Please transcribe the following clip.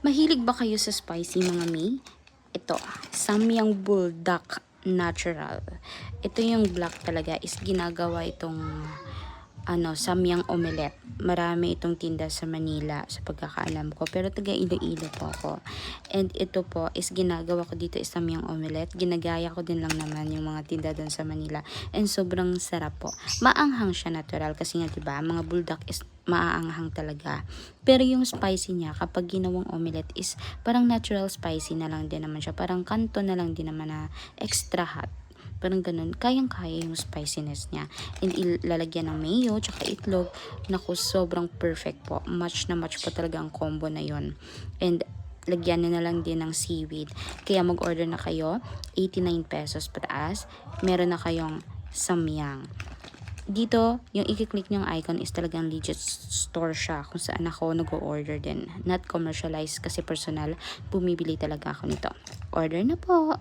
Mahilig ba kayo sa spicy mga mi? Ito, Samyang Buldak Natural. Ito yung black talaga is ginagawa itong samyang omelette. Marami itong tinda sa Manila sa pagkakaalam ko. Pero taga Iloilo po ako. And ito po is ginagawa ko dito is samyang omelette. Ginagaya ko din lang naman yung mga tinda doon sa Manila. And sobrang sarap po. Maanghang siya natural kasi nga diba, mga buldak is maaanghang talaga. Pero yung spicy niya kapag ginawang omelette is parang natural spicy na lang din naman siya. Parang kanto na lang din naman na extra hot. Parang ganun, kayang-kaya yung spiciness niya. And ilalagyan ng mayo, tsaka itlog. Naku, sobrang perfect po. Match na match po talaga ang combo na yon. And lagyan na lang din ng seaweed. Kaya mag-order na kayo, 89 pesos pataas. Meron na kayong samyang. Dito, yung i-click nyong icon is talagang legit store siya kung saan ako nag-order din. Not commercialized kasi personal, bumibili talaga ako nito. Order na po!